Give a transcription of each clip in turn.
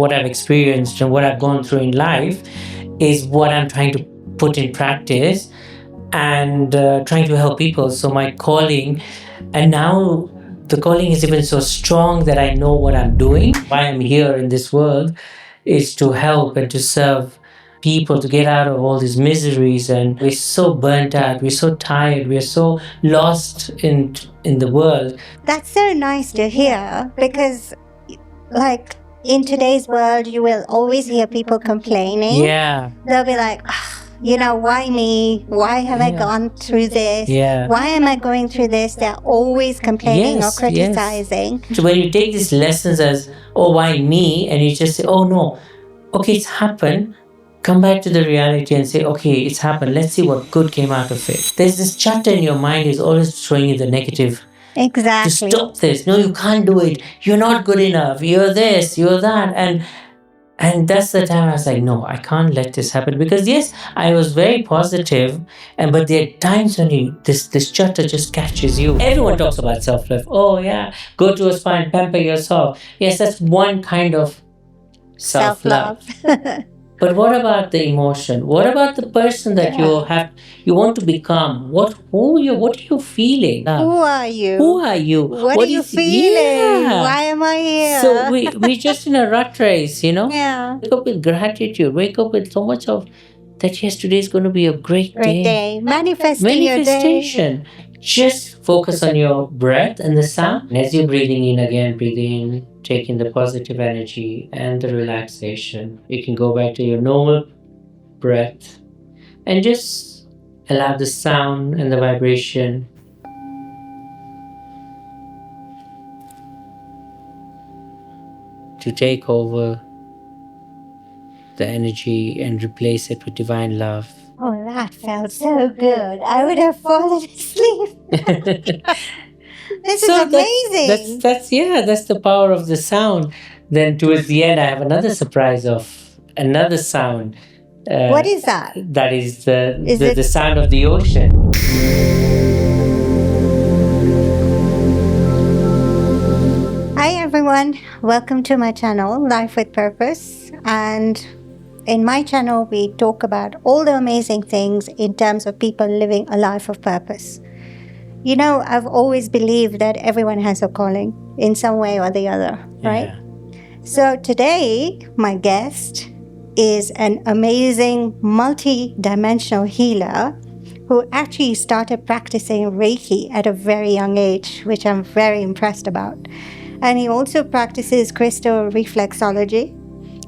what I've experienced and what I've gone through in life is what I'm trying to put in practice and trying to help people. So my calling, and now the calling is even so strong that I know what I'm doing. Why I'm here in this world is to help and to serve people to get out of all these miseries. And we're so burnt out, we're so tired, we're so lost in the world. That's so nice to hear because, like, in today's world, you will always hear people complaining. Yeah. They'll be like, why me? Why have I gone through this? Yeah. Why am I going through this? They're always complaining or criticizing. So when you take these lessons as, oh, why me? And you just say, oh, no, okay, it's happened. Come back to the reality and say, okay, it's happened. Let's see what good came out of it. There's this chatter in your mind is always showing you the negative. Exactly. To stop this. No, you can't do it. You're not good enough. You're this, you're that. And that's the time I was like, no, I can't let this happen. Because yes, I was very positive, but there are times when this chatter just catches you. Everyone talks about self-love. Oh yeah, go to a spa and pamper yourself. Yes, that's one kind of self-love. But what about the emotion? What about the person that you want to become? What are you feeling? Who are you? Who are you? What are you feeling? Why am I here? So we just in a rat race, Yeah. Wake up with gratitude. Wake up with so much of that. Yes, today is going to be a great day. Manifestation. Just focus on your breath and the sound. As you're breathing in again, breathing in, taking the positive energy and the relaxation. You can go back to your normal breath and just allow the sound and the vibration to take over the energy and replace it with divine love. Oh, that felt so good. I would have fallen asleep. This is amazing. That's the power of the sound. Then towards the end, I have another surprise of another sound. What is that? That is the sound of the ocean. Hi everyone, welcome to my channel, Life with Purpose. And in my channel, we talk about all the amazing things in terms of people living a life of purpose. I've always believed that everyone has a calling in some way or the other, right? Yeah. So today, my guest is an amazing multi-dimensional healer who actually started practicing Reiki at a very young age, which I'm very impressed about. And he also practices crystal reflexology,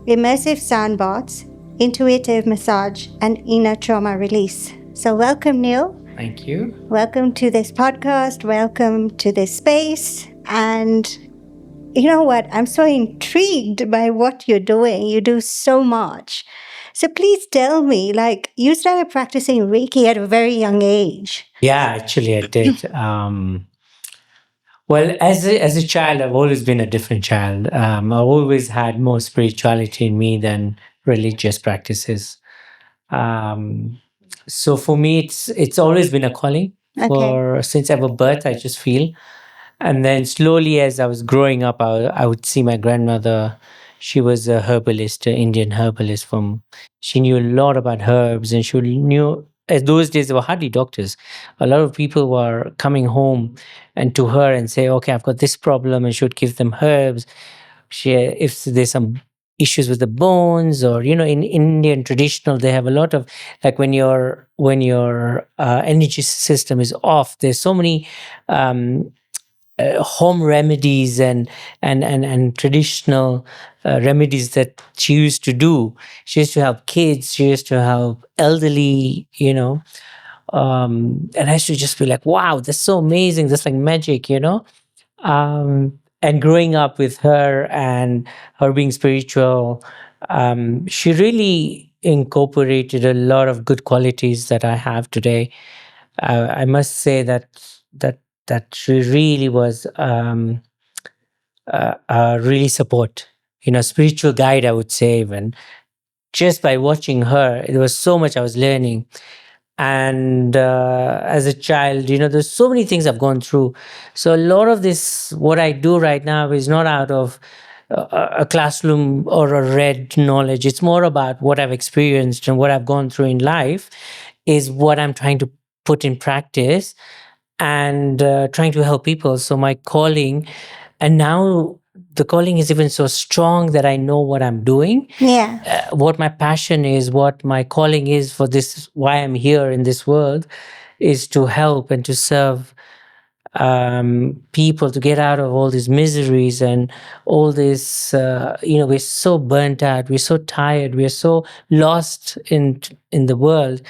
immersive sound baths, intuitive massage, and inner trauma release. So welcome, Neal. Thank you. Welcome to this podcast. Welcome to this space. And you know what? I'm so intrigued by what you're doing. You do so much. So please tell me, you started practicing Reiki at a very young age. Yeah, actually, I did. Well, as a child, I've always been a different child. I've always had more spirituality in me than religious practices. So for me, it's always been a calling. Since ever birth, I just feel. And then slowly, as I was growing up, I would see my grandmother. She was a herbalist, an Indian herbalist. She knew a lot about herbs, and she knew. As those days, there were hardly doctors. A lot of people were coming home and to her and say, "Okay, I've got this problem," and she would give them herbs. If there's some issues with the bones, or in Indian traditional, they have a lot of, like, when your energy system is off, there's so many home remedies and traditional remedies that she used to do. She used to help kids, she used to help elderly, and I used to just be like, wow, that's so amazing, that's like magic. And growing up with her and her being spiritual, she really incorporated a lot of good qualities that I have today. I must say that she really was really support, spiritual guide, I would say. Even just by watching her, there was so much I was learning. And as a child, there's so many things I've gone through. So a lot of this, what I do right now, is not out of a classroom or a read knowledge. It's more about what I've experienced and what I've gone through in life is what I'm trying to put in practice and trying to help people. So my calling, and now the calling is even so strong that I know what I'm doing, what my passion is, what my calling is for this, why I'm here in this world, is to help and to serve people to get out of all these miseries and all this. We're so burnt out, we're so tired, we're so lost in the world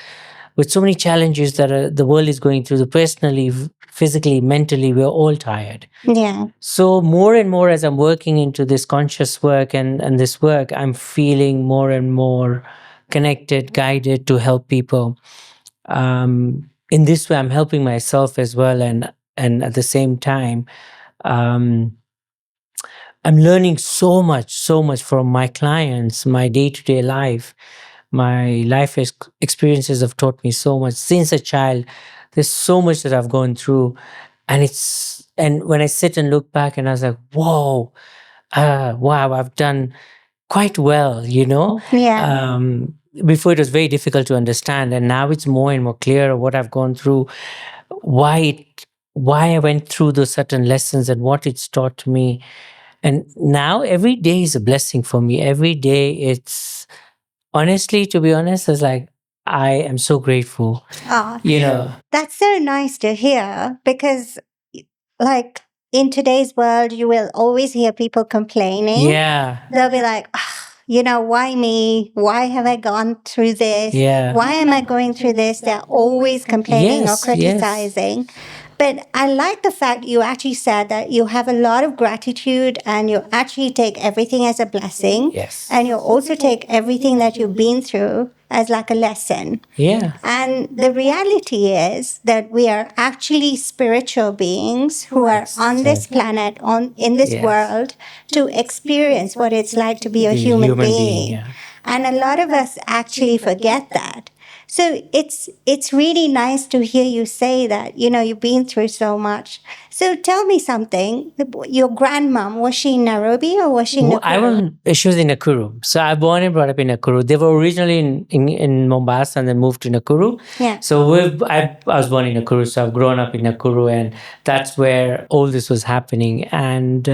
with so many challenges that the world is going through. Personally, physically, mentally, we're all tired. Yeah. So more and more as I'm working into this conscious work and this work, I'm feeling more and more connected, guided to help people. In this way, I'm helping myself as well, and at the same time, um, I'm learning so much from my clients, my day-to-day life. My experiences have taught me so much since a child. There's so much that I've gone through, and when I sit and look back, and I was like, whoa, wow, I've done quite well, Yeah. Before it was very difficult to understand, and now it's more and more clear what I've gone through, why I went through those certain lessons and what it's taught me. And now every day is a blessing for me. Every day, it's honestly, to be honest, it's like I am so grateful. Oh, that's so nice to hear because, like, in today's world, you will always hear people complaining. Yeah. They'll be like, "Ah, why me? Why have I gone through this? Yeah. Why am I going through this?" They're always complaining or Yes, criticizing. But I like the fact you actually said that you have a lot of gratitude and you actually take everything as a blessing. Yes. And you also take everything that you've been through as like a lesson. Yeah. And the reality is that we are actually spiritual beings who are on this planet, in this world, to experience what it's like to be a human being. Yeah. And a lot of us actually forget that. So it's really nice to hear you say that, you've been through so much. So tell me something. Your grandmom, was she in Nairobi or was she in Nakuru? She was in Nakuru. So I born and brought up in Nakuru. They were originally in Mombasa and then moved to Nakuru. Yeah. So I was born in Nakuru, so I've grown up in Nakuru, and that's where all this was happening. And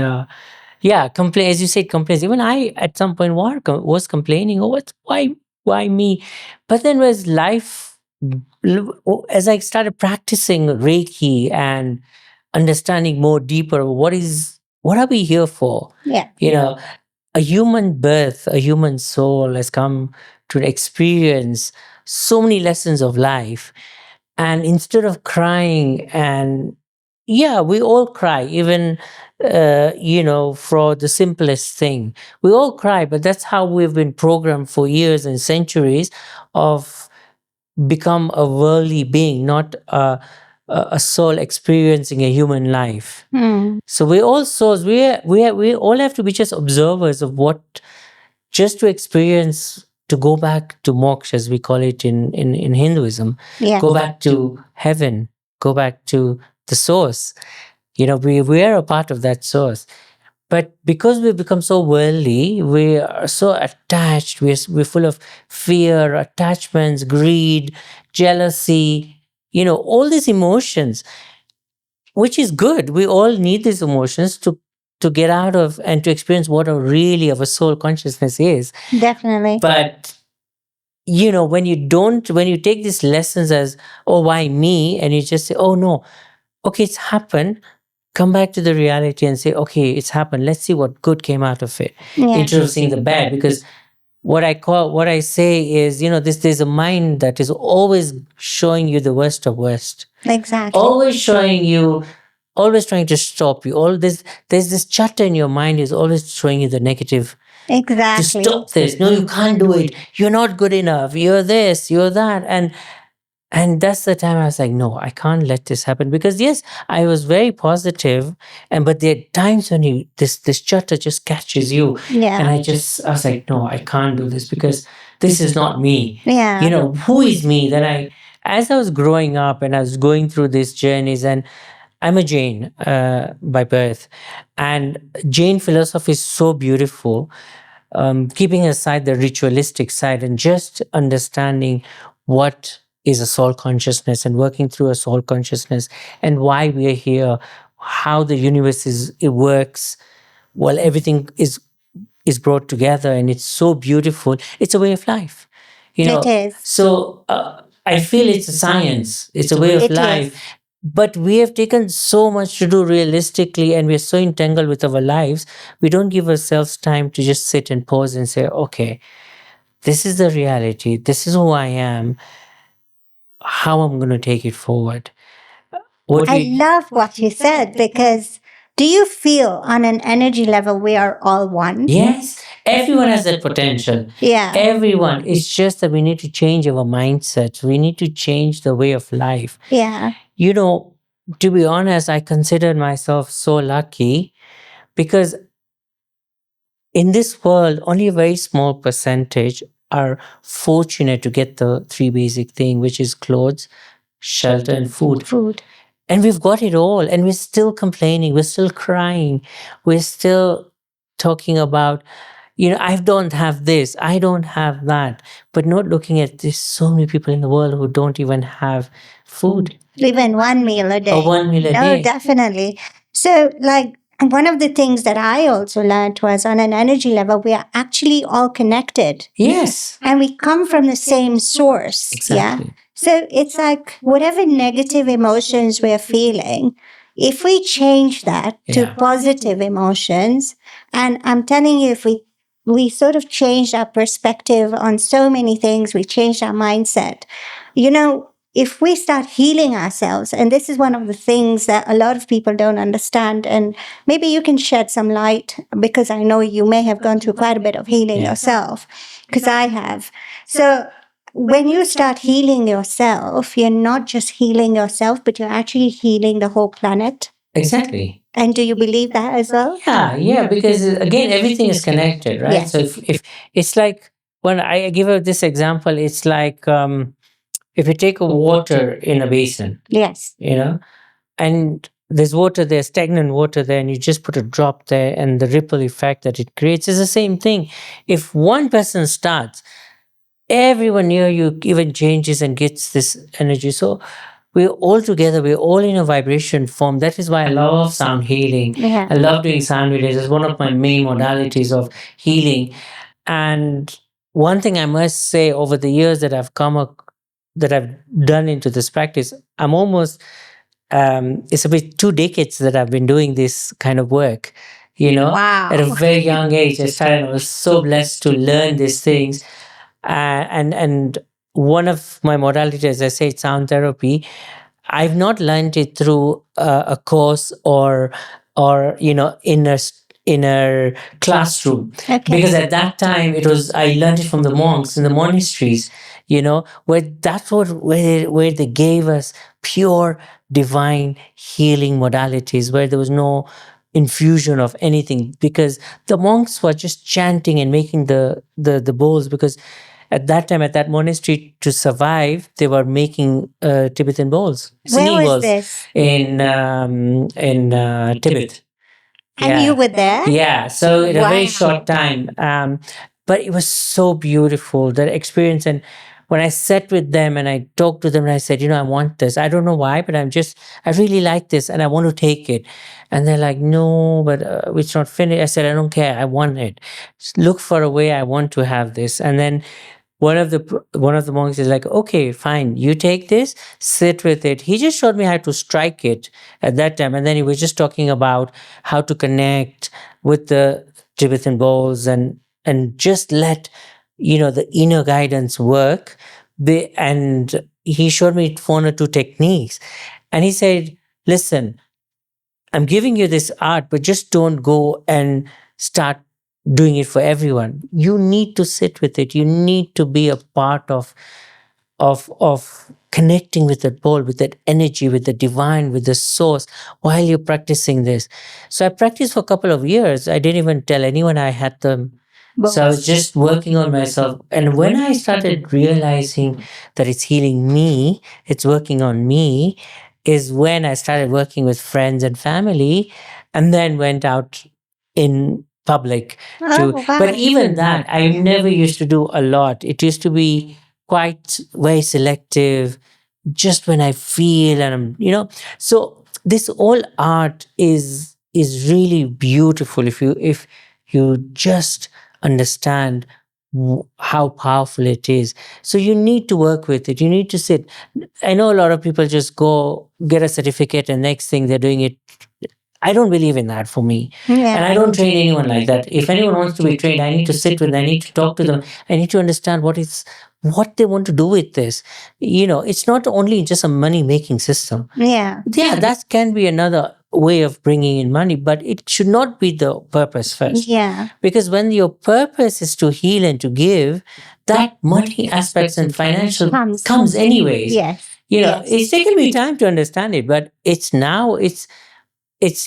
yeah, complain, as you said, complaints. Even I, at some point, was complaining. Oh, why me? But then, as life, as I started practicing Reiki and understanding more deeper, what are we here for? Yeah. A human birth, a human soul has come to experience so many lessons of life. And instead of crying, and yeah, we all cry, even, for the simplest thing. We all cry, but that's how we've been programmed for years and centuries of become a worldly being, not a soul experiencing a human life. So we're all souls. We all have to be just observers of what, just to experience, to go back to moksha, as we call it in Hinduism. Yeah. Go back to heaven. Go back to the source. We are a part of that source. But because we've become so worldly, we are so attached. We're full of fear, attachments, greed, jealousy. All these emotions, which is good. We all need these emotions to get out of and to experience what really of a soul consciousness is. Definitely. But when you take these lessons as, oh, why me? And you just say, oh no, okay, it's happened. Come back to the reality and say, okay, it's happened. Let's see what good came out of it. Yeah. Instead of seeing the bad. Because what I say is, there's a mind that is always showing you the worst of worst. Exactly. Always showing you, always trying to stop you. There's this chatter in your mind is always showing you the negative. Exactly. To stop this. No, you can't do it. You're not good enough. You're this, you're that. And that's the time I was like, no, I can't let this happen. Because yes, I was very positive, but there are times when this chatter just catches you. Yeah. And I was like, no, I can't do this because this is not me. Yeah. Who is me? Then as I was growing up and I was going through these journeys, and I'm a Jain by birth, and Jain philosophy is so beautiful. Keeping aside the ritualistic side and just understanding what is a soul consciousness and working through a soul consciousness and why we are here, how the universe it works. Well, everything is brought together, and it's so beautiful. It's a way of life, It is. So I feel it's a science. It's a way of It is. life. But we have taken so much to do realistically, and we're so entangled with our lives. We don't give ourselves time to just sit and pause and say, okay, this is the reality. This is who I am. How I'm going to take it forward. I love what you said, because do you feel on an energy level we are all one? Yes, everyone has that potential. Yeah. Everyone. It's just that we need to change our mindset. We need to change the way of life. Yeah. To be honest, I consider myself so lucky because in this world, only a very small percentage are fortunate to get the three basic things, which is clothes, shelter, and food. Food. And we've got it all, and we're still complaining, we're still crying, we're still talking about, I don't have this, I don't have that, but not looking at there's so many people in the world who don't even have food. Even one meal a day. Or one meal a No, day. definitely. So, like, one of the things that I also learned was on an energy level, we are actually all connected. Yes. And we come from the same source. Exactly. Yeah. So it's like whatever negative emotions we're feeling, if we change that to Yeah. positive emotions, and I'm telling you, if we sort of changed our perspective on so many things, we changed our mindset. If we start healing ourselves, and this is one of the things that a lot of people don't understand, and maybe you can shed some light, because I know you may have gone through quite a bit of healing yourself, because I have. So when you start healing yourself, you're not just healing yourself, but you're actually healing the whole planet. Exactly. And do you believe that as well? Yeah, because again, everything is connected, right? Yes. So if it's like when I give out this example, it's like if you take a water in a basin, Yes. and there's water there, stagnant water there, and you just put a drop there, and the ripple effect that it creates is the same thing. If one person starts, everyone near you even changes and gets this energy. So we're all together, we're all in a vibration form. That is why I love sound healing. Yeah. I love doing sound relays. It's one of my main modalities of healing. And one thing I must say, over the years that I've done into this practice, I'm almost it's about 2 decades that I've been doing this kind of work. Wow. At a very young age, I started. I was so blessed to learn these things, and one of my modalities, as I say, it's sound therapy. I've not learned it through a course or in a classroom, Okay. because at that time it was I learned it from the monks in the monasteries, where that's where they gave us pure divine healing modalities, where there was no infusion of anything, because the monks were just chanting and making the bowls, because at that time, at that monastery, to survive, they were making Tibetan bowls, Where singing was bowls this? in Tibet. And you were there? Yeah, so in a very Wow. short time. But it was so beautiful, that experience. And when I sat with them and I talked to them and I said, I want this. I don't know why, but I really like this and I want to take it. And they're like, no, but it's not finished. I said, I don't care. I want it. Just look for a way. I want to have this. And then one of the monks is like, okay, fine, you take this, sit with it. He just showed me how to strike it at that time, and then he was just talking about how to connect with the Tibetan bowls, and just let the inner guidance work. And he showed me one or two techniques, and he said, listen, I'm giving you this art, but just don't go and start doing it for everyone. You need to sit with it. You need to be a part of connecting with that ball, with that energy, with the divine, with the source while you're practicing this. So I practiced for a couple of years. I didn't even tell anyone I had them. So I was just working on myself. And when I started realizing that it's healing me, it's working on me, is when I started working with friends and family, and then went out in public to. Oh, wow. But even that, I never used to do a lot. It used to be quite very selective, just when I feel, and So this all art is really beautiful if you just understand how powerful it is. So you need to work with it. You need to sit. I know a lot of people just go get a certificate and next thing they're doing it. I don't believe in that for me. And I don't train anyone like that. If anyone wants to be trained, I need to sit with them, I need to talk to them, I need to understand what they want to do with this. It's not only just a money making system. Yeah, that can be another way of bringing in money, but it should not be the purpose first. Yeah. Because when your purpose is to heal and to give, that money aspects and financial comes anyways. Yes. It's taken me time to understand it, but it's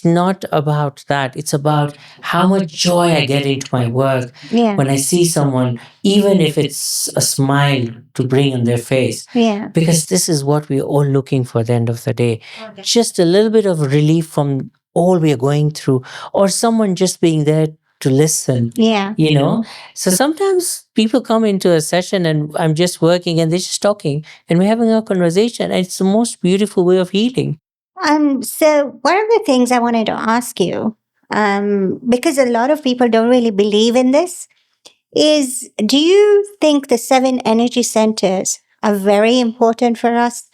not about that. It's about how much joy I get into my work Yeah. when I see someone, even if it's a smile to bring on their face. Yeah. Because this is what we're all looking for at the end of the day. Just a little bit of relief from all we are going through, or someone just being there to listen. Yeah. So sometimes people come into a session and I'm just working and they're just talking and we're having a conversation. And it's the most beautiful way of healing. So one of the things I wanted to ask you, because a lot of people don't really believe in this, is do you think the 7 energy centers are very important for us?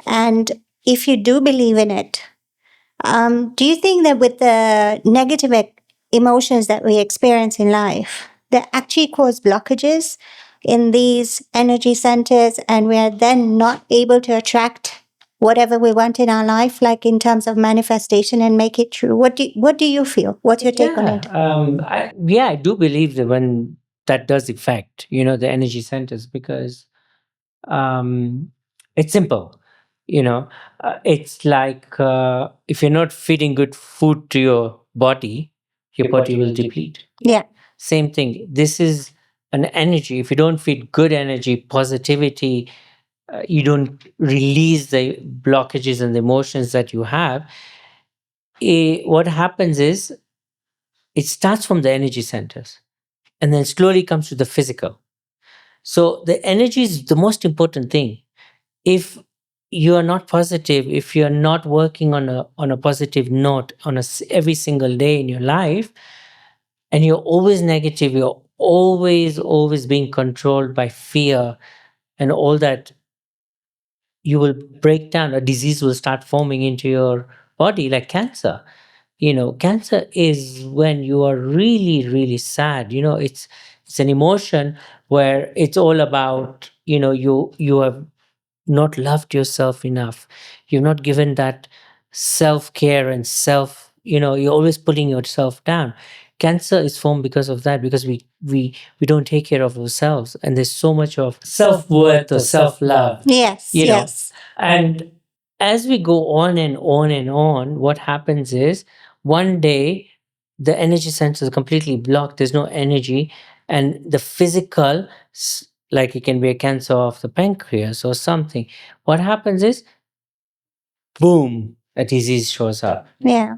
And if you do believe in it, do you think that with the negative emotions that we experience in life, they actually cause blockages in these energy centers, and we are then not able to attract whatever we want in our life, like in terms of manifestation, and make it true? What do you feel? What's your take on it? I do believe that when that does affect, the energy centers, because um, it's simple. It's like if you're not feeding good food to your body will deplete. Yeah. Same thing. This is an energy. If you don't feed good energy, positivity, you don't release the blockages and the emotions that you have. What happens is it starts from the energy centers and then slowly comes to the physical. So the energy is the most important thing. If you are not positive, if you are not working on a positive note every single day in your life, and you're always negative, you're always being controlled by fear and all that, you will break down. A disease will start forming into your body, like cancer. Cancer is when you are really, really sad. It's an emotion where it's all about, you have not loved yourself enough. You've not given that self-care and you're always putting yourself down. Cancer is formed because of that, because we don't take care of ourselves, and there's so much of self-worth or self-love. Yes. Yes. And as we go on and on and on, what happens is one day the energy centers are completely blocked. There's no energy, and the physical, like it can be a cancer of the pancreas or something. What happens is, boom, a disease shows up. Yeah.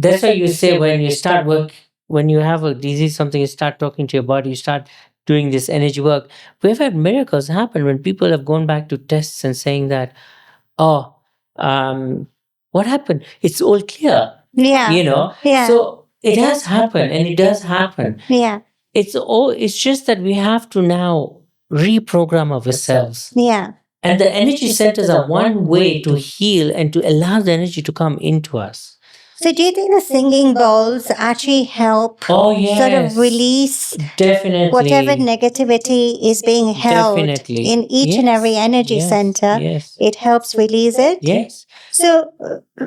That's why you say when you start work, when you have a disease, something, you start talking to your body, you start doing this energy work. We've had miracles happen when people have gone back to tests and saying that, oh, what happened? It's all clear. Yeah. Yeah. So it has happened, and it does happen. Yeah. It's just that we have to now reprogram ourselves. Yeah. And the energy centers are one way to heal and to allow the energy to come into us. So, do you think the singing bowls actually help Oh, sort of yes. release Definitely. whatever negativity is being held Definitely. in each and every energy Yes. center? Yes. It helps release it. Yes. So,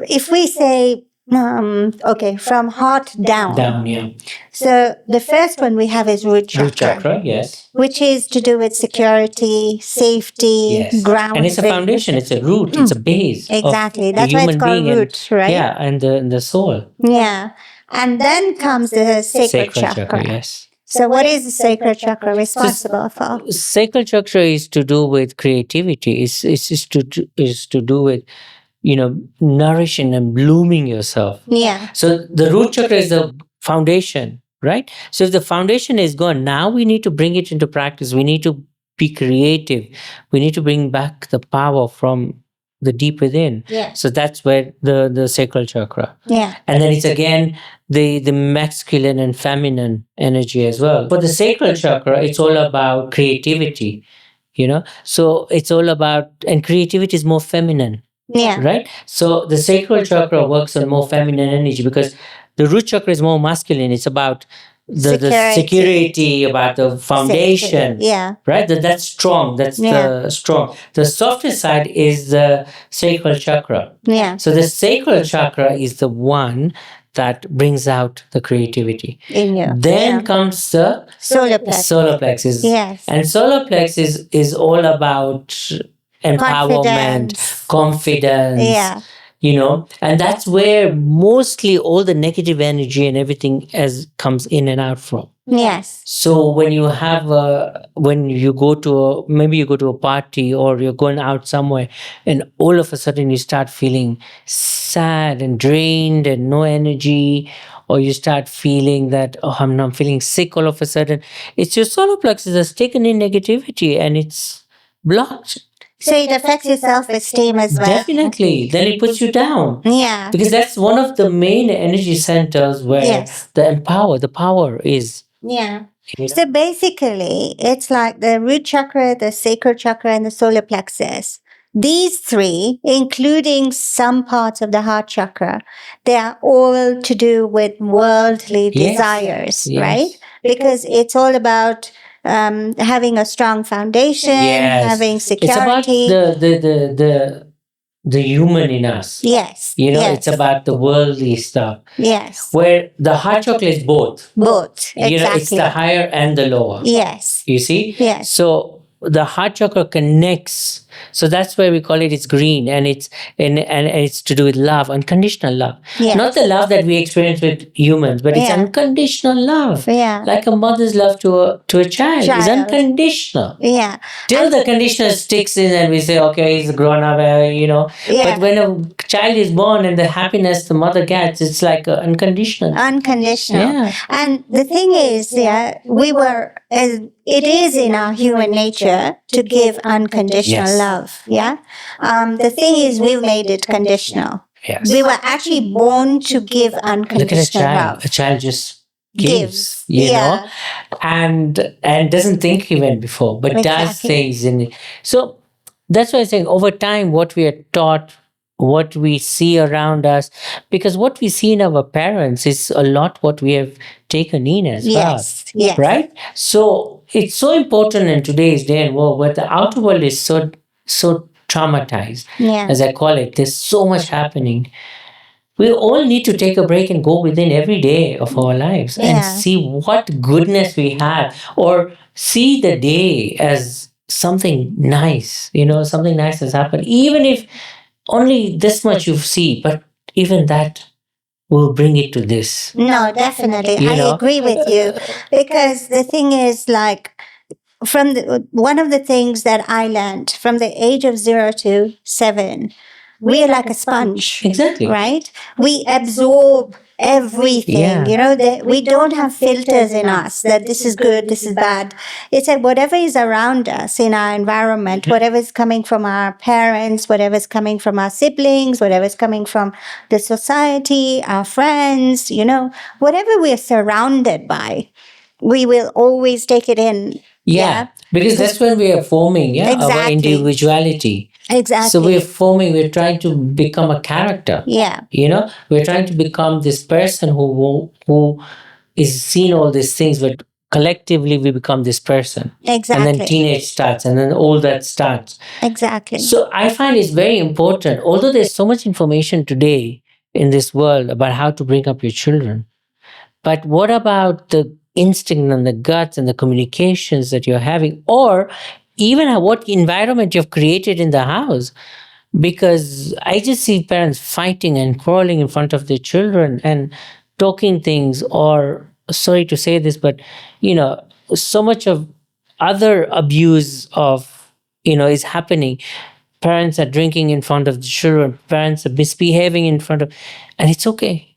if we say, okay, from heart down. Down, yeah. So, the first one we have is root chakra. Root chakra, yes. Which is to do with security, safety, Yes. grounding. And it's a foundation, it's a root, it's a base. Exactly. Of That's the why it's human called being root, right? Yeah, and the soul. Yeah. And then comes the sacred chakra. Yes. So, what is the sacred chakra responsible for? Sacral chakra is to do with creativity. Is to do with nourishing and blooming yourself. Yeah. So the root chakra is the foundation, right? So if the foundation is gone, now we need to bring it into practice. We need to be creative. We need to bring back the power from the deep within. Yeah. So that's where the sacral chakra. Yeah. And then it's again the masculine and feminine energy as well. For the sacral chakra, it's all about creativity, So it's all about, and creativity is more feminine. Yeah. Right? So the sacral chakra works on more feminine energy, because the root chakra is more masculine. It's about the security, about the foundation. Yeah. Right? That's strong. That's the strong. The softer side is the sacral chakra. Yeah. So the sacral chakra is the one that brings out the creativity in you. Then comes the solar plexus. Yes. And solar plexus is all about empowerment, confidence. Yeah. And that's where mostly all the negative energy and everything comes in and out from. Yes. So when you go to maybe you go to a party, or you're going out somewhere, and all of a sudden you start feeling sad and drained and no energy, or you start feeling that, I'm feeling sick all of a sudden, it's your solar plexus has taken in negativity and it's blocked. So it affects your self-esteem as well. Definitely. Then it puts you down. Yeah. Because that's one of the main energy centers where the power is. Yeah. So basically, it's like the root chakra, the sacral chakra, and the solar plexus. These three, including some parts of the heart chakra, they are all to do with worldly desires, right? Because it's all about having a strong foundation, having security. It's about the human in us. Yes. It's about the worldly stuff. Yes. Where the heart chakra is both. Both. Exactly. It's the higher and the lower. Yes. You see? Yes. So the heart chakra connects. So that's why we call it's green, and it's to do with love, unconditional love. Yes. Not the love that we experience with humans, but it's unconditional love. Yeah. Like a mother's love to a child. It's unconditional. Yeah. Till the conditioner sticks in and we say, okay, he's grown up, But when a child is born and the happiness the mother gets, it's like unconditional. Unconditional. Yeah. And the thing is, it is in our human nature to give unconditional love. Yeah. The thing is, we've made it conditional. Yes. We were actually born to give unconditional love. A child just gives, and doesn't think even before, but does things in it. So that's why I'm saying, over time, what we are taught, what we see around us, because what we see in our parents is a lot what we have taken in as well. Yes. Right? So it's so important in today's day and world, where the outer world is so traumatized, as I call it. There's so much happening. We all need to take a break and go within every day of our lives and see what goodness we have, or see the day as something nice. Something nice has happened, even if only this much you see, but even that will bring it to this. No, definitely. I agree with you, because the thing is, like, one of the things that I learned from the age of 0 to 7, we are like a sponge. Exactly. Right? We absorb everything. We don't have filters in us that this is good, this is bad. It's like whatever is around us in our environment, whatever is coming from our parents, whatever is coming from our siblings, whatever is coming from the society, our friends, whatever we are surrounded by, we will always take it in. Yeah. Because that's when we are forming our individuality. Exactly. So we're trying to become a character. Yeah. We're trying to become this person who is seeing all these things, but collectively we become this person. Exactly. And then teenage starts, and then all that starts. Exactly. So I find it's very important, although there's so much information today in this world about how to bring up your children, but what about the instinct and the guts and the communications that you're having, or even what environment you've created in the house? Because I just see parents fighting and quarreling in front of their children and talking things, or, sorry to say this, but so much of other abuse of is happening. parents are drinking in front of the children, parents are misbehaving in front of, and it's okay.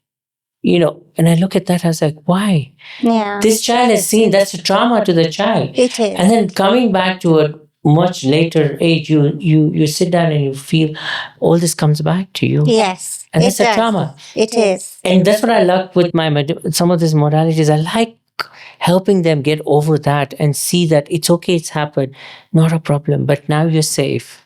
And I look at that, I was like, why? Yeah. This child has seen, that's a trauma to the child. It is. And then coming back to a much later age, you sit down and you feel all this comes back to you. Yes. And that's a trauma. It is. And that's what I like with some of these modalities. I like helping them get over that and see that it's okay, it's happened, not a problem, but now you're safe.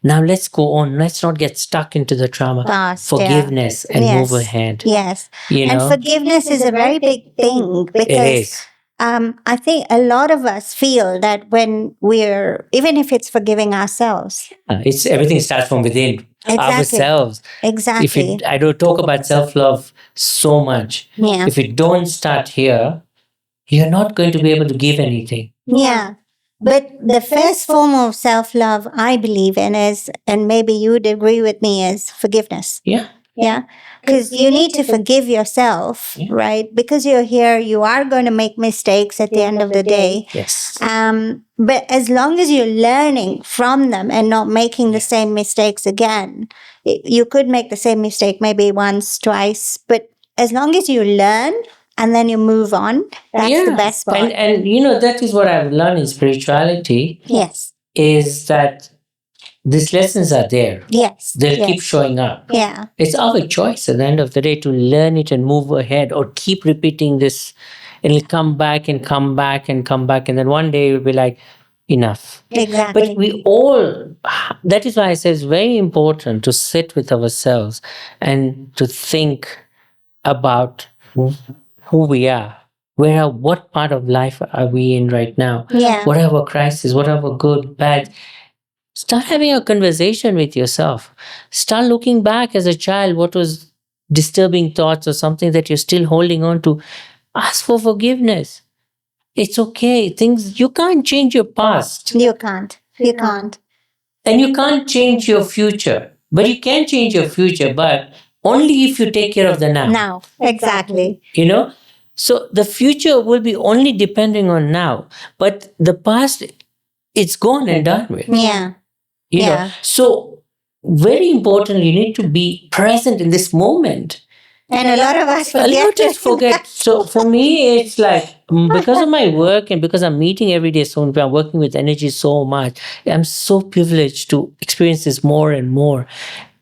Now let's go on. Let's not get stuck into the trauma. Forgiveness and move ahead. Yes. And forgiveness is a very big thing because it is. I think a lot of us feel that when even if it's forgiving ourselves. It's everything starts from within. Ourselves. Exactly. I don't talk about self-love so much. Yeah. If you don't start here, you're not going to be able to give anything. Yeah. But the first form of self-love I believe in is, and maybe you'd agree with me, is forgiveness. Yeah. Yeah. Because you need to forgive yourself, right? Because you're here, you are going to make mistakes at the end of the day. Yes. But as long as you're learning from them and not making the same mistakes again, you could make the same mistake maybe once, twice, but as long as you learn and then you move on, that's the best part. And that is what I've learned in spirituality. Yes. Is that these lessons are there. Yes. They'll keep showing up. Yeah. It's our choice at the end of the day to learn it and move ahead, or keep repeating this. It'll come back and come back and come back. And then one day you'll be like, enough. Exactly. But that is why I say it's very important to sit with ourselves and to think about who we are. What part of life are we in right now? Yeah. What are our crises? What are our good, bad? Start having a conversation with yourself. Start looking back as a child, what was disturbing thoughts or something that you're still holding on to. Ask for forgiveness. It's okay. You can't change your past. You can't. And you can't change your future. But you can change your future, but only if you take care of the now. Now. Exactly. So the future will be only depending on now. But the past, it's gone and done with. Yeah. So very importantly, you need to be present in this moment. And a lot of us forget. So for me, it's like, because of my work and because I'm meeting every day, so I'm working with energy so much, I'm so privileged to experience this more and more.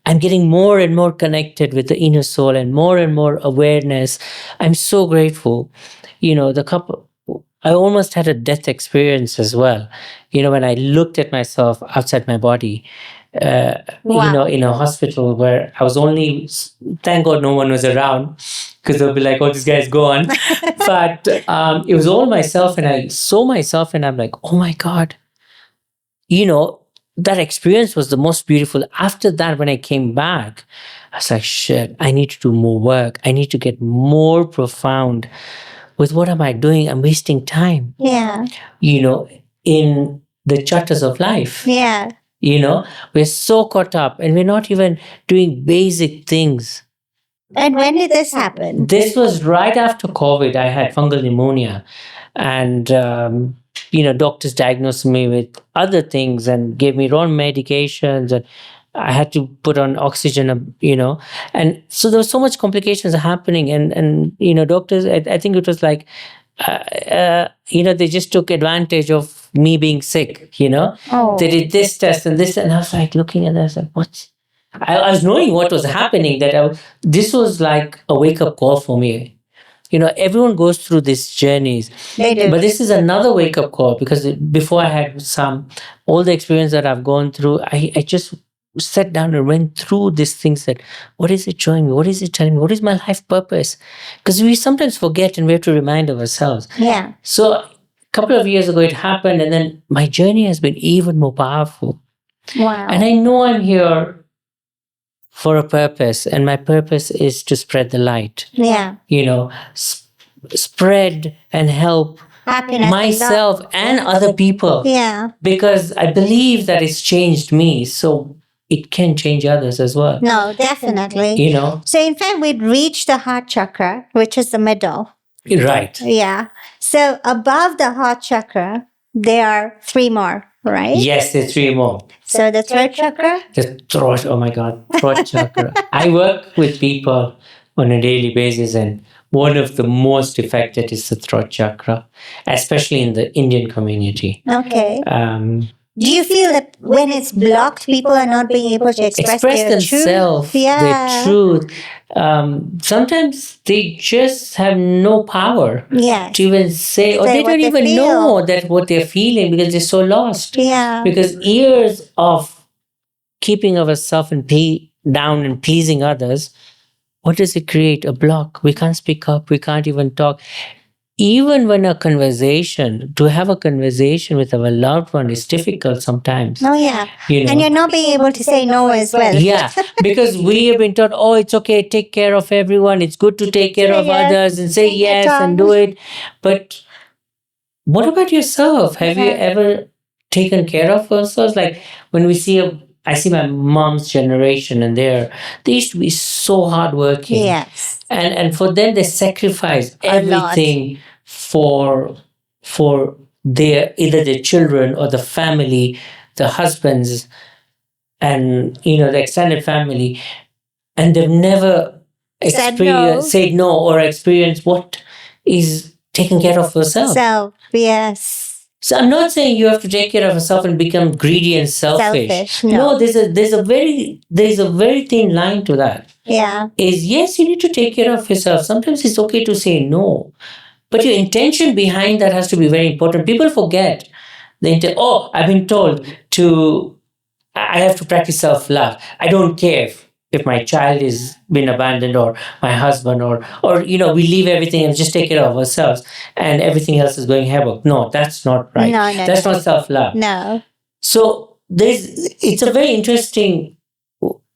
I'm getting more and more connected with the inner soul and more awareness. I'm so grateful. I almost had a death experience as well. When I looked at myself outside my body, in a hospital where I was thank God no one was around, because they'll be like, oh, this guy's gone. But it was all myself, and I saw myself and I'm like, oh my God, that experience was the most beautiful. After that, when I came back, I was like, shit, I need to do more work. I need to get more profound with what am I doing? I'm wasting time. Yeah. In the chakras of life. Yeah. We're so caught up and we're not even doing basic things. And when did this happen? This was right after COVID. I had fungal pneumonia, and doctors diagnosed me with other things and gave me wrong medications, and I had to put on oxygen, and so there was so much complications happening, and doctors, I think it was like, they just took advantage of me being sick, They did this test and this, and I was like looking at that, I was like, what? I was knowing what was happening, this was like a wake-up call for me. Everyone goes through these journeys. They do. But this is another wake-up call, because before I had all the experience that I've gone through, I just sat down and went through these things that, what is it showing me? What is it telling me? What is my life purpose? Because we sometimes forget and we have to remind ourselves. Yeah. So a couple of years ago it happened, and then my journey has been even more powerful. Wow. And I know I'm here for a purpose, and my purpose is to spread the light. Yeah. Spread and help happiness, myself and other people. Yeah. Because I believe that it's changed me, so it can change others as well. No, definitely. So in fact, we'd reached the heart chakra, which is the middle. Right. Yeah. So above the heart chakra, there are 3 more. right? Yes, there's three more. So the throat chakra? The throat, oh my God, throat chakra. I work with people on a daily basis, and one of the most affected is the throat chakra, especially in the Indian community. Okay. Do you feel that when it's blocked, people are not being able to express their themselves, truth? Yeah. their truth. Sometimes they just have no power Yes. to even say, or they what don't they even feel. know that what they're feeling because they're so lost. Yeah. Because years of keeping ourselves down and pleasing others, what does it create? A block. We can't speak up. We can't even talk. Even when to have a conversation with our loved one is difficult sometimes. Oh, yeah. And you're not being able to say no as well. Yeah, because we have been taught, oh, it's okay, take care of everyone. It's good to take care of others and say yes and do it. But what about yourself? Have you ever taken care of yourselves? Like when I see my mom's generation, and they used to be so hardworking. Yes. And for them, they sacrifice everything for either their children or the family, the husbands, and the extended family, and they've never said no or experienced what is taking care of yourself. Yes. So I'm not saying you have to take care of yourself and become greedy and selfish. No, there's a very thin line to that. Yeah. Is yes, you need to take care of yourself. Sometimes it's okay to say no, but your intention behind that has to be very important. People forget I've been told I have to practice self-love. I don't care if my child is been abandoned, or my husband, or we leave everything and just take care of ourselves, and everything else is going havoc. No, that's not right. No, that's not self-love. No. So it's a very interesting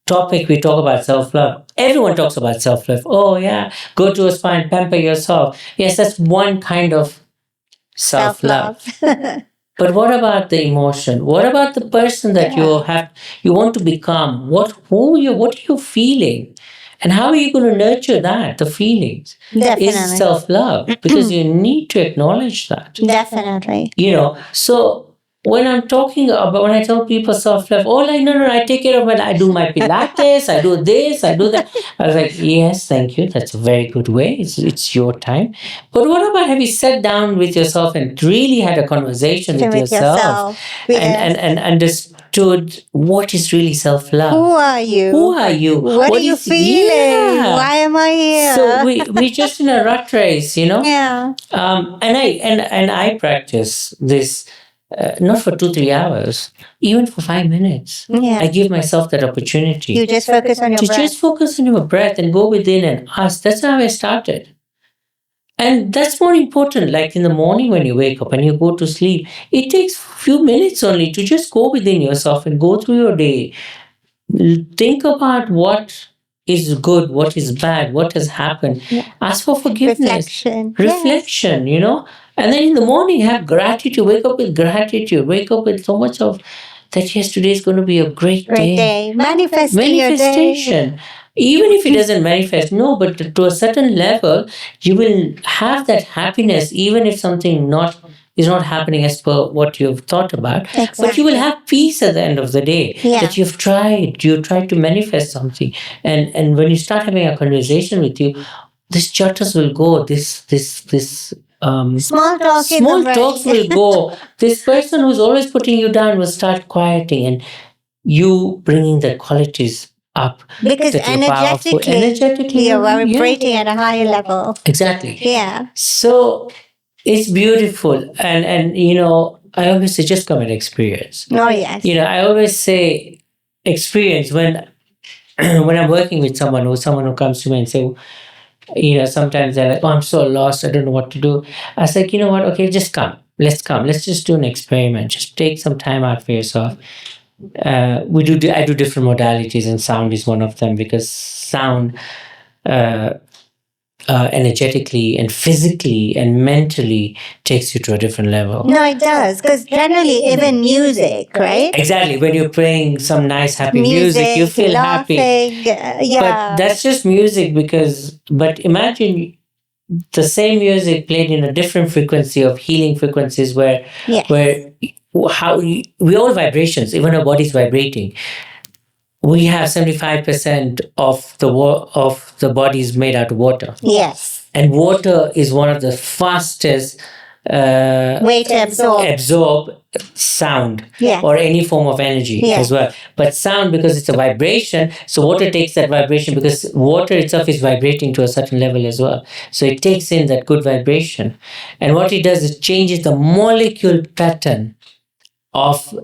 topic. We talk about self-love. Everyone talks about self-love. Oh yeah, go to a spa and pamper yourself. Yes, that's one kind of self-love. But what about the emotion? What about the person that you want to become? What are you feeling? And how are you going to nurture that, the feelings? Definitely. Is self-love, because you need to acknowledge that. Definitely. So when I tell people self-love, no, I take care of it. I do my Pilates, I do this, I do that. I was like, yes, thank you. That's a very good way. It's your time. But what about, have you sat down with yourself and really had a conversation with yourself? And understood what is really self-love? Who are you? What are you feeling? Yeah. Why am I here? So we just in a rat race, Yeah. And I practice this. Not for 2-3 hours, even for 5 minutes. Yeah. I give myself that opportunity. You just focus on your breath. Just focus on your breath and go within and ask. That's how I started. And that's more important. Like in the morning when you wake up and you go to sleep, it takes a few minutes only to just go within yourself and go through your day. Think about what is good, what is bad, what has happened. Yeah. Ask for forgiveness. Reflection. And then in the morning, have gratitude. Wake up with gratitude. Wake up with so much of that. Yes, today is going to be a great day. Manifestation. Even if it doesn't manifest, no, but to a certain level, you will have that happiness, even if something is not happening as per what you've thought about. Exactly. But you will have peace at the end of the day. Yeah. That you tried to manifest something. And when you start having a conversation with you, these chakras will go. Small talks will go. This person who's always putting you down will start quieting, and you bringing the qualities up. Because energetically you're vibrating at a higher level. Exactly. Yeah. So it's beautiful. And I always say, just come and experience. Oh, yes. I always say experience when I'm working with someone who comes to me and say, sometimes they're like, oh, I'm so lost, I don't know what to do. I was like, you know what? Okay, just come. Let's just do an experiment. Just take some time out for yourself. I do different modalities, and sound is one of them, because sound energetically and physically and mentally takes you to a different level. No, it does, because generally even music, right? Exactly. When you're playing some nice happy music, you feel laughing, happy. Yeah. But that's just music, but imagine the same music played in a different frequency of healing frequencies where how we all vibrations, even our body's vibrating. We have 75% of the body is made out of water. Yes. And water is one of the fastest way to absorb sound, yes, or any form of energy, yes, as well. But sound, because it's a vibration, so water takes that vibration, because water itself is vibrating to a certain level as well. So it takes in that good vibration. And what it does is changes the molecule pattern of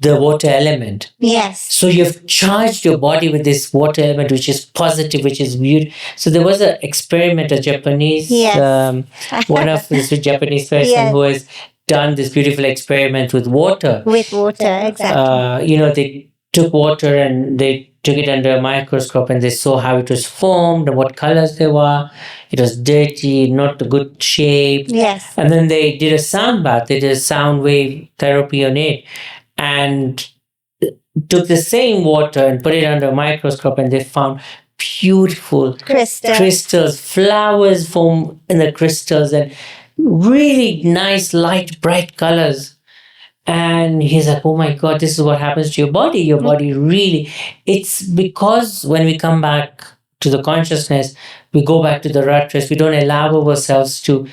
the water element. Yes. So you've charged your body with this water element, which is positive, which is beautiful. So there was an experiment, a Japanese, yes, one of this Japanese person, yes, who has done this beautiful experiment with water. With water, exactly. They took water and they took it under a microscope, and they saw how it was formed and what colors they were. It was dirty, not a good shape. Yes. And then they did a sound bath. They did a sound wave therapy on it, and took the same water and put it under a microscope, and they found beautiful crystals, flowers form in the crystals, and really nice, light, bright colors. And he's like, oh my God, this is what happens to your body. Your body really, it's because when we come back to the consciousness, we go back to the rat race. We don't allow ourselves to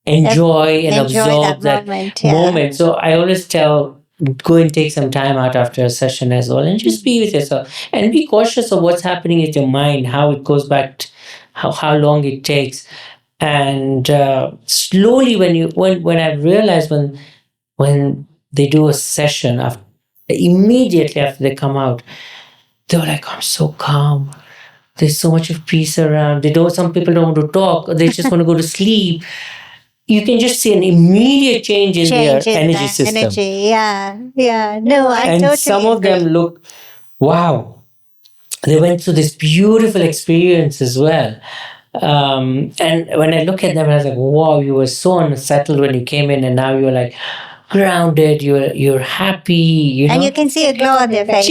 enjoy and absorb that moment. So I always tell, go and take some time out after a session as well, and just be with yourself and be cautious of what's happening with your mind, how it goes back, how long it takes. And slowly, when I realized, when they do a session, immediately after they come out, they were like, I'm so calm. There's so much of peace around. Some people don't want to talk. They just want to go to sleep. You can just see an immediate change in their energy system. Yeah. No, I and totally some of agree. them look, wow, they went through this beautiful experience as well. And when I look at them, I was like, wow, you were so unsettled when you came in, and now you're like grounded, you're happy, and you can see a glow on their face,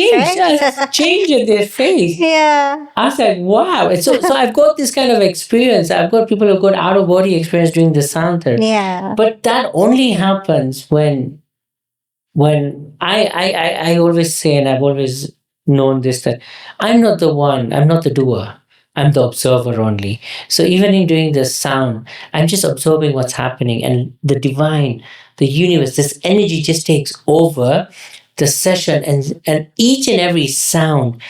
change in their face. Yeah. I was like, wow. And so I've got this kind of experience. I've got people who've got out of body experience doing the sound therapy. Yeah. But that only happens when I always say, and I've always known this, that I'm not the doer. I'm the observer only. So even in doing the sound, I'm just observing what's happening, and the divine, the universe, this energy just takes over the session, and each and every sound,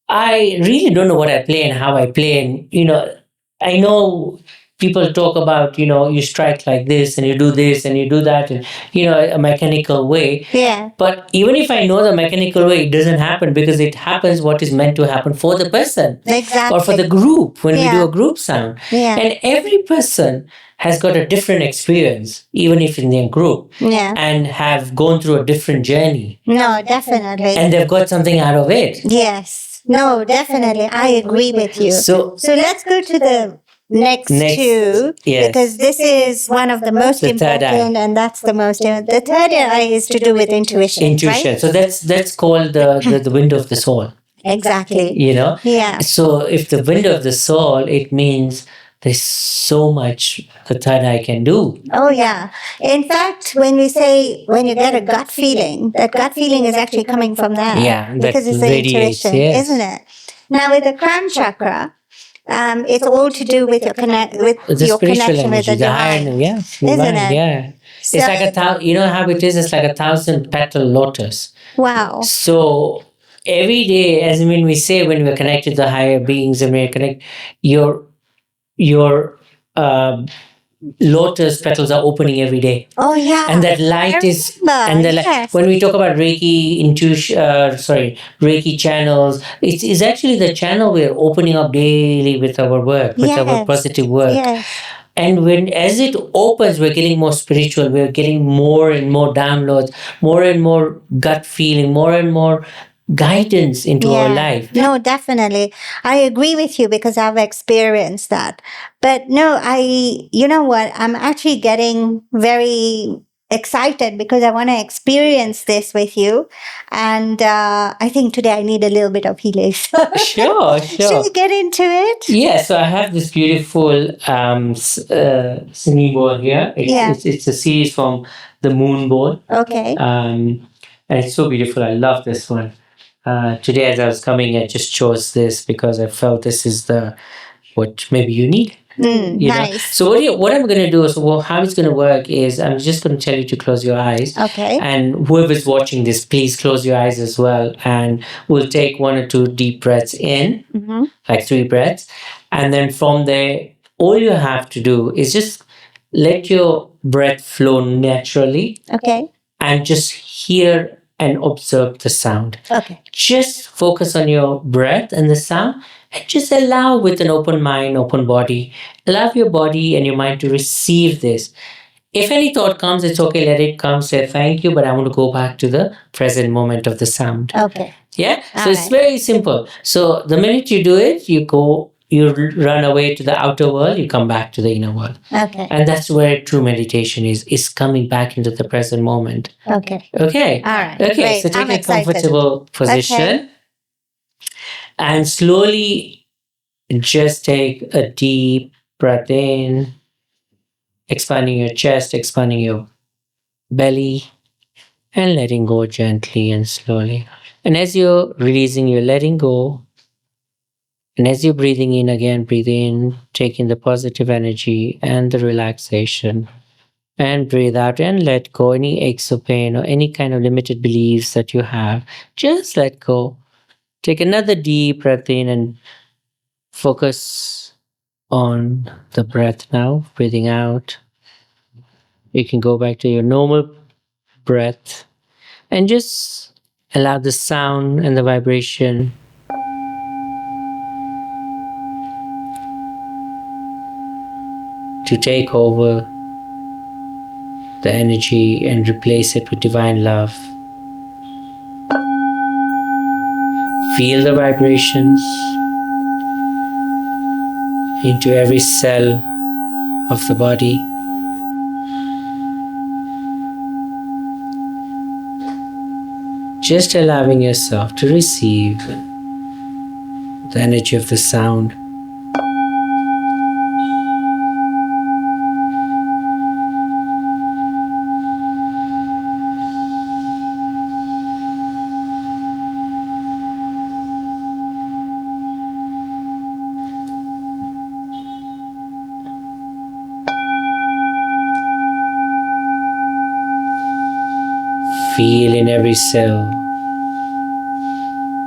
I really don't know what I play and how I play. And, I know people talk about, you strike like this and you do this and you do that, and, a mechanical way. Yeah. But even if I know the mechanical way, it doesn't happen, because it happens what is meant to happen for the person. Exactly. Or for the group, when we do a group sound. Yeah. And every person has got a different experience, even if in their group. Yeah. And have gone through a different journey. No, definitely. And they've got something out of it. Yes. No, definitely. I agree with you. So let's go to the next two, yes. Because this is one of the most important, and that's the most. The third eye is to do with intuition. Right? So that's called the window of the soul. Exactly. Yeah. So if the window of the soul, it means there's so much the third eye can do. Oh, yeah. In fact, when you get a gut feeling, that gut feeling is actually coming from that. Yeah. Because it's the intuition, isn't it? Now, with the crown chakra, it's all to do with your connection with the energy, the divine. Isn't it? Yeah. So, it's like how it is? It's like 1,000 petal lotus. Wow. So every day, as when we say, when we're connected to the higher beings, and we're connected, your lotus petals are opening every day. Oh yeah. And that light is, and the light, when we talk about Reiki intuition, Reiki channels, it's actually the channel we're opening up daily with our work, with our positive work. Yes. And as it opens, we're getting more spiritual. We're getting more and more downloads, more and more gut feeling, more and more guidance into our life. No, definitely. I agree with you, because I've experienced that. But no, you know what? I'm actually getting very excited because I want to experience this with you. And I think today I need a little bit of healing. Sure. Should we get into it? Yeah, so I have this beautiful singing bowl here. It's a series from the Moon Bowl. Okay. And it's so beautiful. I love this one. Today, as I was coming, I just chose this because I felt this is what maybe you need. Nice. So what I'm going to do is, how it's going to work is I'm just going to tell you to close your eyes. Okay. And whoever's watching this, please close your eyes as well. And we'll take 1 or 2 deep breaths in, like 3 breaths. And then from there, all you have to do is just let your breath flow naturally. Okay. And just hear and observe the sound. Okay. Just focus on your breath and the sound, and just allow, with an open mind, open body, allow your body and your mind to receive this. If any thought comes, it's okay, let it come, say thank you, but I want to go back to the present moment of the sound. Okay. Yeah? So it's very simple. So the minute you do it, you run away to the outer world, you come back to the inner world. Okay. And that's where true meditation is coming back into the present moment. Okay. Okay. All right. Okay, Great. so take I'm a excited. comfortable position. Okay. And slowly just take a deep breath in, expanding your chest, expanding your belly, and letting go gently and slowly. And as you're releasing, you're letting go. And as you're breathing in again, breathe in, taking the positive energy and the relaxation. And breathe out and let go any aches or pain or any kind of limited beliefs that you have. Just let go. Take another deep breath in and focus on the breath now, breathing out. You can go back to your normal breath and just allow the sound and the vibration to take over the energy and replace it with divine love. Feel the vibrations into every cell of the body. Just allowing yourself to receive the energy of the sound. Feel in every cell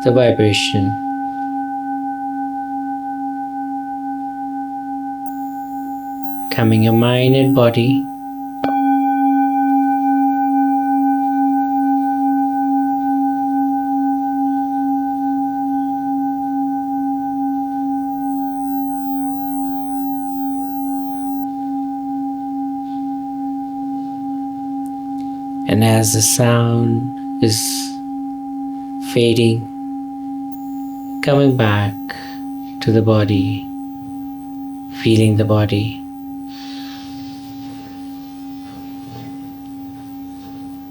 the vibration. Calming your mind and body. And as the sound is fading, coming back to the body, feeling the body.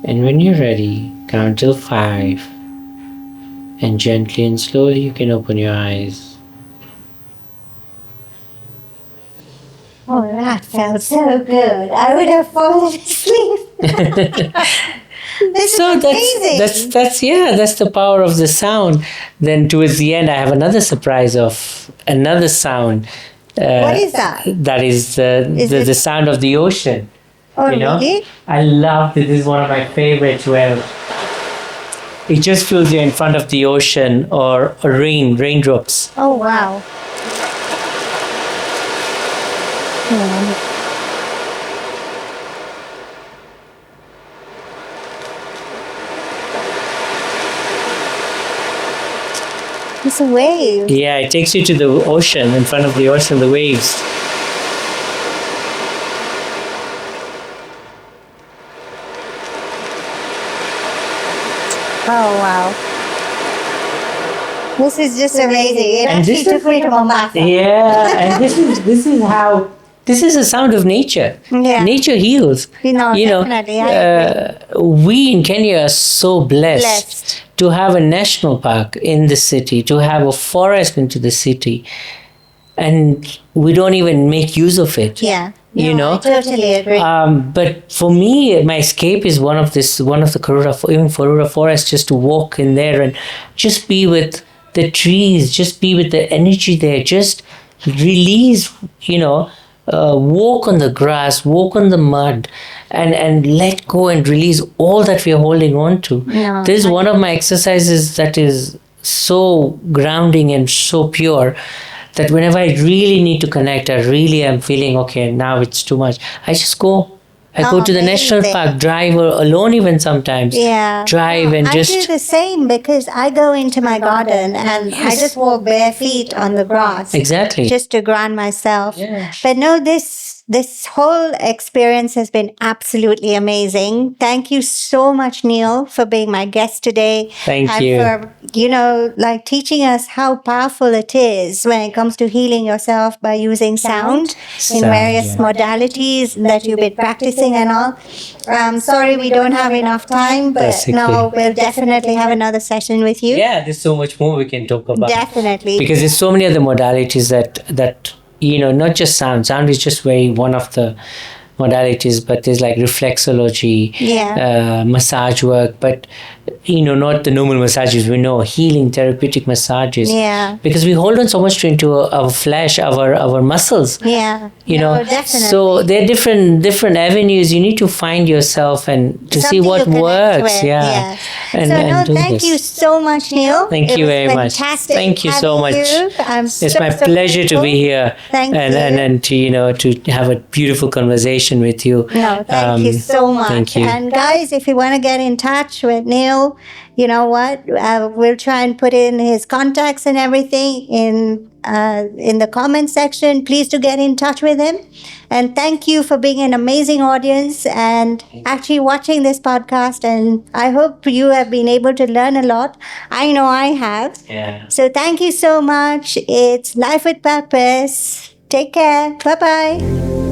And when you're ready, count till 5. And gently and slowly you can open your eyes. Oh, that felt so good. I would have fallen asleep. This So is amazing. that's the power of the sound. Then towards the end, I have another surprise of another sound. What is that? That is the sound of the ocean. Oh, You know? really? I love it. This is one of my favorites where it just feels you're in front of the ocean or raindrops. Oh, wow. It's a wave. Yeah, it takes you to the ocean, in front of the ocean, the waves. Oh, wow. This is just amazing. It And actually took me to Mombasa. Yeah, and this is how this is the sound of nature. Yeah. Nature heals. Definitely. I agree. We in Kenya are so blessed to have a national park in the city, to have a forest into the city, and we don't even make use of it. Yeah. I totally agree. But for me, my escape is one of the Karura forest, just to walk in there and just be with the trees, just be with the energy there, just release, walk on the grass, walk on the mud, and let go and release all that we are holding on to. This is one of my exercises that is so grounding and so pure, that whenever I really need to connect, I really am feeling, okay, now it's too much, I just go. I go to the national park, drive, or alone even sometimes. Yeah. Drive and I do the same, because I go into my garden and I just walk bare feet on the grass. Exactly. Just to ground myself. Yeah. But no, this whole experience has been absolutely amazing. Thank you so much, Neal, for being my guest today. Thank and you. for, teaching us how powerful it is when it comes to healing yourself by using sound in various modalities that you've been practicing and all. I'm sorry we don't have enough time, but no, we'll definitely have another session with you. Yeah, there's so much more we can talk about. Definitely. Because there's so many other modalities that not just sound. Sound is just one of the modalities, but there's like reflexology, massage work, but not the normal massages we know, healing therapeutic massages. Yeah. Because we hold on so much into our flesh, our muscles. Yeah. Definitely. So there are different avenues. You need to find yourself and to see what works. Yeah. And thank you so much, Neal. Thank you very much. Thank you so much. It's my pleasure to be here. Thank you. And to have a beautiful conversation with you. No, thank you so much. Thank you. And guys, if you want to get in touch with Neal, you know what? We'll try and put in his contacts and everything in the comment section. Please do get in touch with him. And thank you for being an amazing audience and actually watching this podcast. And I hope you have been able to learn a lot. I know I have. Yeah. So thank you so much. It's Life with Purpose. Take care. Bye-bye.